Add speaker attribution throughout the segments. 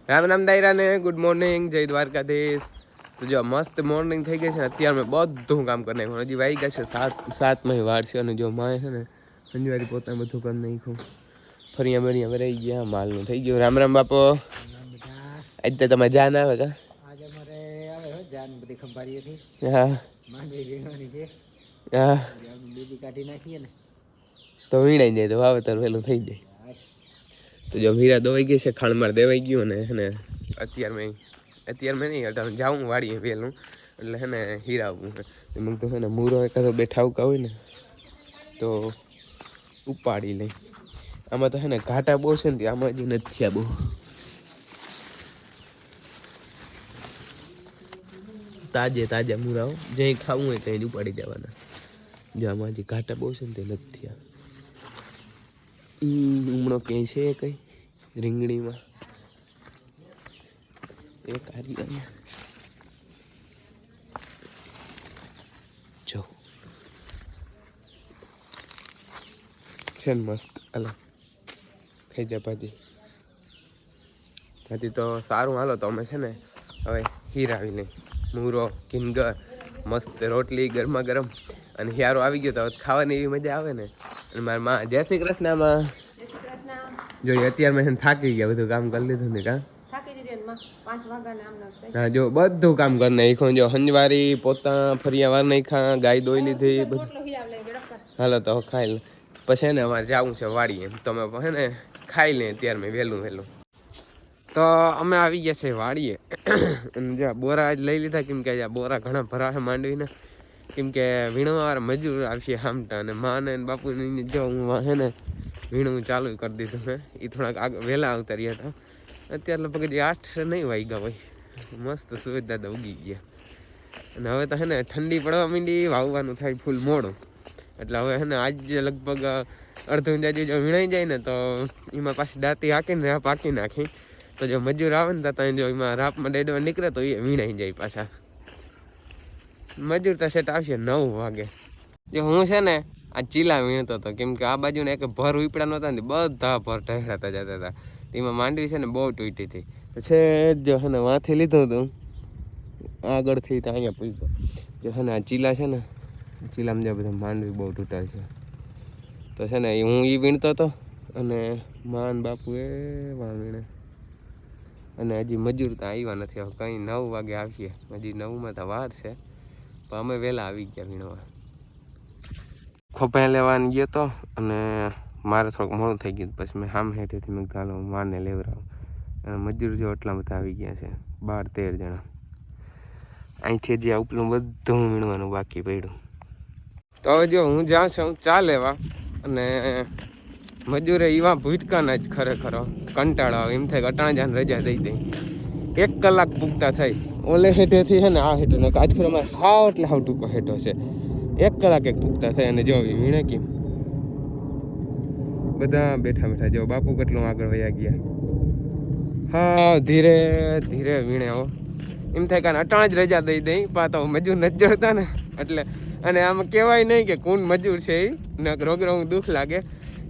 Speaker 1: Ram Ram દાયરાને good morning, જય દ્વારકાધીશ. તો જો મસ્ત મોર્નિંગ થઈ ગઈ છે ને, અત્યારે મેં બધું કામ કરી નાખ્યું. હજી વાઈ ગયા છે સાતમાં વાર છે. અને જો માએ છે ને શનિવારે પોતા બધું કરી નાખ્યું. ફરિયા બરિયા ભરાઈ ગયા, માલનું થઈ ગયું. રામ રામ બાપો. આજ તો તમે જાન આવે કા?
Speaker 2: આજે અમારે આવે હો જાન બધી ખંભાળીએ થી.
Speaker 1: હા
Speaker 2: માંડવી વીણવાની છે.
Speaker 1: હા
Speaker 2: બીજી કાઢી નાખીએ ને
Speaker 1: તો વીણાઈ જાય તો વાવેતર વહેલું થઈ જાય. તો જો હીરા દવાઈ ગઈ છે, ખાણમાર દેવાઈ ગયું ને હે ને અત્યારે મેં નહીં અટાણે જાઉં વાળીએ વહેલું એટલે હે ને હીરા આવવું મને તો હે ને મૂરો એકાદો બેઠા આવકા હોય ને તો ઉપાડી લઈ. આમાં તો હે ને ઘાટા બહુ છે ને આમાં હજી નથી થયા બહુ. તાજા મૂરાઓ જ્યાં ખાવું હોય ત્યાં જ ઉપાડી જવાના. જો આમાં હજી ઘાટા બહુ છે ને તે નથી થયા. હમણાં ક્યાંય છે કઈ રીંગણીમાં એક હારી અહીંયા જો છે ને મસ્ત અલગ ખાઈ જા ભાજી તો સારું. હાલો તો અમે છે ને હવે હીરાવી લઈ. મૂરો કિનગર મસ્ત રોટલી ગરમા ગરમ અને હિયારો આવી ગયો તો ખાવાની એવી મજા આવે ને. અને મારા માં જય શ્રી કૃષ્ણમાં જોઈએ અત્યારે મેં થાકી ગયા, બધું કામ કરી લીધું ને કા હા જો બધું કામ કરી નાખ્યું. જો હંજવારી પોતા ફરિયા વાર નાખ્યા, ગાય દોઈ લીધી બધું. હાલો તો ખાઈ લે પછી ને અમારે જવું છે વાડીએ. તો અમે હે ને ખાઈ લઈએ અત્યારે મેં વહેલું. તો અમે આવી ગયા છે વાડીએ. અને જ્યાં બોરા આજ લઈ લીધા કેમ કે બોરા ઘણા ભરા છે માંડવીને. કેમ કે વીણવાવાળા મજૂર આવશે હામટા અને માને બાપુની જો હું હે ને વીણવું ચાલુ કરી દીધું મેં. એ થોડાક આગળ વહેલા આવતા રહ્યા હતા. અત્યારે લગભગ હજી 8 નહીં વાગ્યા હોય. મસ્ત સુવિધા તો ઉગી ગયા. અને હવે તો હે ને ઠંડી પડવા માંડી, વાવવાનું થાય ફૂલ મોડું. એટલે હવે હે ને આજ લગભગ અડધું જાજુ જો વીણાઈ જાય ને તો એમાં પાછી દાંતી હાંકીને રાપ હાંકી નાખી. તો જો મજૂર આવે ને ત્યાં જો એમાં રાપમાં ડેડવા નીકળે તો એ વીણાઈ જાય પાછા. મજૂર તો સેટ આવશે 9 વાગે. જો હું છે ને આ ચીલા વીણતો હતો કેમ કે આ બાજુ ને એક ભર ઉપડા નહોતા ને બધા ભર ઠહેરાતા જતા હતા. એમાં માંડવી છે ને બહુ તૂટી હતી. પછી જો છે ને વાંથી લીધું હતું આગળથી તો અહીંયા પૂછ્યો. જો છે ને આ ચીલા છે ને ચીલામાં જે બધા માંડવી બહુ તૂટાય છે. તો છે ને હું એ વીણતો હતો અને માન બાપુ એ વીણે. અને હજી મજૂર તો આવ્યા નથી. હવે કંઈ 9 વાગે આવીએ. હજી 9માં તો વાર છે પણ અમે વહેલા આવી ગયા વીણવા. ખોપાઈ લેવાની ગયો તો અને મારે થોડુંક મોડું થઈ ગયું. પછી મેં સામે હેઠેથી મેં ચાલો મારને લેવડાવું. અને મજૂર જો એટલા બધા આવી ગયા છે, 12-13 જણા. અહીંથી જે ઉપલું બધું વીણવાનું બાકી પડ્યું. તો હવે જો હું જાઉં છું ચા લેવા અને મજૂરે એવા ભૂટકાના જ ખરેખર કંટાળો આવે એમ થાય અટાણા જાન રજા દઈ દઈ. 1 કલાક પૂગતા થઈ ઓલે હેઠેથી છે ને આ હેઠે આજ ફેર અમારે હાવ એટલે હાવ ટૂંકો હેઠો છે. 1 કલાક પૂગતા થાય. અને જો વીણે કેમ બધા બેઠા જો બાપુ કેટલું આગળ વયા ગયા. હા ધીરે ધીરે વીણે હો. એમ થાય કે અટાણા જ રજા દઈ દઈ પાતો મજૂર નથી જડતા ને એટલે. અને આમાં કહેવાય નહીં કે કોણ મજૂર છે એ ને રોગ દુઃખ લાગે.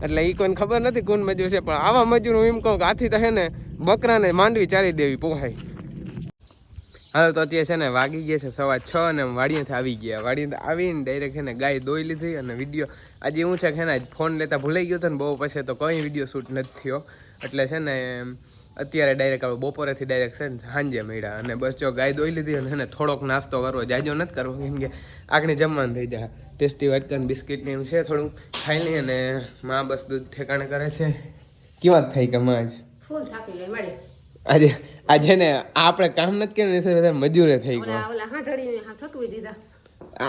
Speaker 1: એટલે એ કોઈને ખબર નથી કોણ મજૂર છે. પણ આવા મજૂર હું એમ કહું કે આથી તો હે ને બકરાને માંડવી ચારી દેવી પોહાય. હાલ તો અત્યારે છે ને વાગી ગયા છે 6:15 અને વાડીએથી આવી ગયા. વાડીએથી આવીને ડાયરેક્ટ છે ને ગાય દોઈ લીધી. અને વિડીયો આજે એવું છે કે ને ફોન લેતા ભૂલાઈ ગયો હતો ને બહુ પછી તો કંઈ વિડીયો શૂટ નથી થયો. એટલે છે ને અત્યારે ડાયરેક્ટ આપણે બપોરેથી ડાયરેક્ટ છે ને સાંજે મળ્યા. અને બસ જો ગાય દોઈ લીધી અને છે ને થોડોક નાસ્તો કરવો, જાજો નથી કરવો કેમ કે આગળ જમવાનું થઈ જાય. ટેસ્ટી વાટકા બિસ્કિટ ને એવું છે થોડું ખાઈ લઈએ. અને માં બસ દૂધ ઠેકાણે કરે છે. કેવા થઈ કે માં ફૂલ થાકી ગઈ મળી આજે ને આપણે કામ નથી કર્યું મજૂરે થઈ ગયો.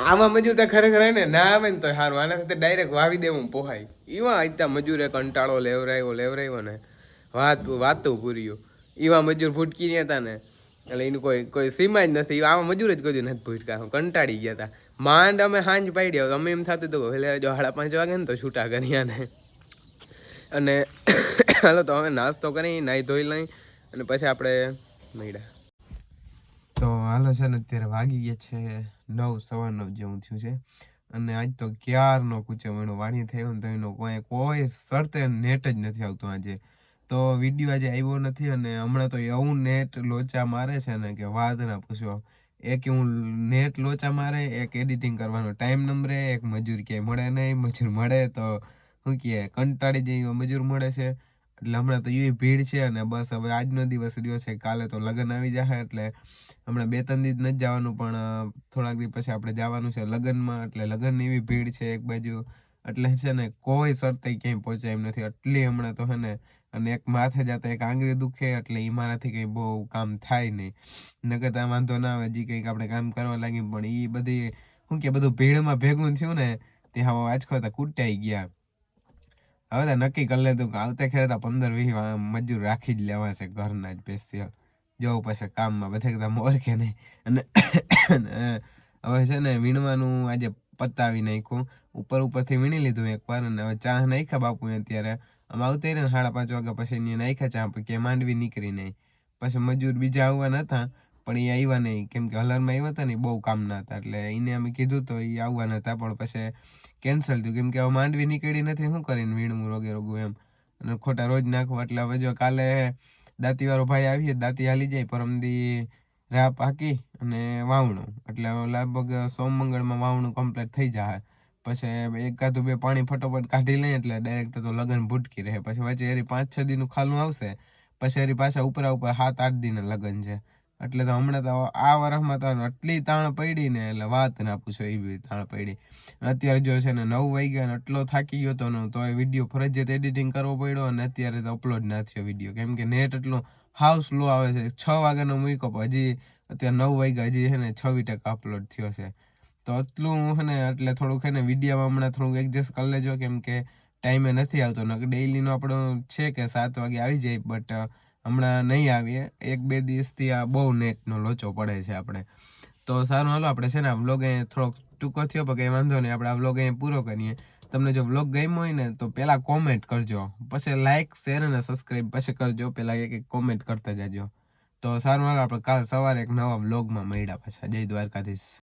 Speaker 1: આમાં મજૂર તો ખરેખર ને ના આવે ને તો સારું. આના સાથે ડાયરેક્ટ વાવી દેવું પોહાય. એવા આટલા મજૂરે કંટાળો લેવરાયો ને વાતું પૂર્યું. એવા મજૂર ભૂટકી ગયા હતા ને એટલે એનું કોઈ સીમા જ નથી. આવા મજૂર જ કોઈ નથી ભૂટકા, કંટાળી ગયા હતા. માંડ અમે સાંજ પાડ્યા. અમે એમ થતું હતું કે જો 5:30 વાગે ને તો છૂટા કર્યા ને. અને હાલો તો હવે નાસ્તો કરી નાહી ધોઈ લઈ અને પછી આપણે મળ્યા. તો હાલો છે ને અત્યારે વાગી ગયા છે 9:15 જેવું થયું છે. અને આજ તો ક્યારનો કૂચો એનો વાણી થયો ને તો એનો કોઈ શરતે નેટ જ નથી આવતું આજે. તો વિડીયો આજે આવ્યો નથી. અને હમણાં તો એવું નેટ લોચા મારે છે ને કે વાત ના પૂછો. એક હું નેટ લોચા મારે, એક એડિટિંગ કરવાનો ટાઈમ નંબરે, એક મજૂર ક્યાંય મળે નહીં. મજૂર મળે તો શું કહે કંટાળી જઈ મજૂર મળે છે. એટલે હમણાં તો એવી ભીડ છે. અને બસ હવે આજનો દિવસ રહ્યો છે, કાલે તો લગ્ન આવી જશે. એટલે હમણાં 2-3 દિવસ નથી જવાનું, પણ થોડાક દિવસ પછી આપણે જવાનું છે લગ્નમાં. એટલે લગ્નની એવી ભીડ છે એક બાજુ, એટલે છે ને કોઈ શરતે ક્યાંય પહોંચાય એમ નથી એટલી હમણાં તો છે ને. અને એક માથે જતા એક આંગળી દુખે, એટલે એ મારાથી કંઈ બહુ કામ થાય નહીં. નકર ત્યાં વાંધો ના આવે, હજી કંઈક આપણે કામ કરવા લાગી. પણ એ બધી શું કે બધું ભીડમાં ભેગું થયું ને, ત્યાં હવે આજખો તો કૂટાઈ ગયા. હવે તો નક્કી કરી લીધું કે આવતે ખેરે તો 15-20 મજૂર રાખી જ લેવા છે ઘરના જ સ્પેશિયલ. જવું પછી કામમાં બધે કદા મોર કે નહીં. અને હવે છે ને વીણવાનું આજે પતાવી નાખ્યું. ઉપરથી વીણી લીધું એકવાર. અને હવે ચા નાખ્યા બાપુ અત્યારે આમ આવતી રહે ને 5:30 વાગ્યા પછી એની નાખ્યા ચા, કે માંડવી નીકળી નહીં. પછી મજૂર બીજા આવવાના હતા, પણ એ આવ્યા નહીં, કેમ કે હલરમાં આવ્યા હતા ને બહુ કામના હતા. એટલે એને અમે કીધું તો એ આવવાના હતા, પણ પછી કેન્સલ થયું, કેમ કે હવે માંડવી નીકળી નથી, શું કરીને વીણવું રોગે રોગું એમ. અને ખોટા રોજ નાખવા. એટલે હવે જો કાલે દાંતીવાળો ભાઈ આવીએ, દાંતી હાલી જાય, પરમદી રાપ હાકી અને વાવણું. એટલે લગભગ સોમ-મંગળમાં વાવણું કમ્પ્લીટ થઈ જાય. પછી એકાદું 2 પાણી ફટોફટ કાઢી લઈએ, એટલે ડાયરેક્ટ તો લગન ભૂટકી રહે. પછી વચ્ચે એરી 5-6 દીનું ખાલું આવશે. પછી એરી પાછા ઉપર 7-8 દીના લગન છે. એટલે તો હમણાં તો આ વર્ષમાં તો આટલી તાણ પડી ને, એટલે વાત ના પૂછો, એવી તાણ પડી. અત્યારે જો છે ને 9 વાગ્યા ને એટલો થાકી ગયો હતો ને, તો એ વિડીયો ફરજિયાત એડિટિંગ કરવો પડ્યો. અને અત્યારે તો અપલોડ ના થયો વિડીયો, કેમ કે નેટ એટલો હાવ સ્લો આવે છે. 6 વાગ્યાનો મૂક્યો, હજી અત્યારે 9 વાગ્યા, હજી છે ને 26% અપલોડ થયો છે. તો એટલું છે ને, એટલે થોડુંક છે ને વિડીયોમાં હમણાં થોડુંક એડજસ્ટ કરી લેજો, કેમ કે ટાઈમે નથી આવતો. નકર ડેઈલીનો આપણો છે કે 7 વાગે આવી જાય, બટ હમણાં નહીં આવીએ. 1-2 દિવસથી આ બહુ નેટનો લોચો પડે છે આપણે. તો સારું, હાલો આપણે છે ને આ વ્લોગ અહીંયા થોડોક ટૂંકો થયો, પણ કંઈ વાંધો નહીં, આપણે આ વ્લોગ અહીંયા પૂરો કરીએ. તમને જો વ્લોગ ગમ્યો હોય ને, તો પહેલાં કોમેન્ટ કરજો, પછી લાઇક, શેર અને સબસ્ક્રાઈબ પછી કરજો. પહેલાં એક કોમેન્ટ કરતા જાજો. તો સારું, હાલો આપણે કાલ સવારે એક નવા વ્લોગમાં મળ્યા પાછા. જય દ્વારકાધીશ.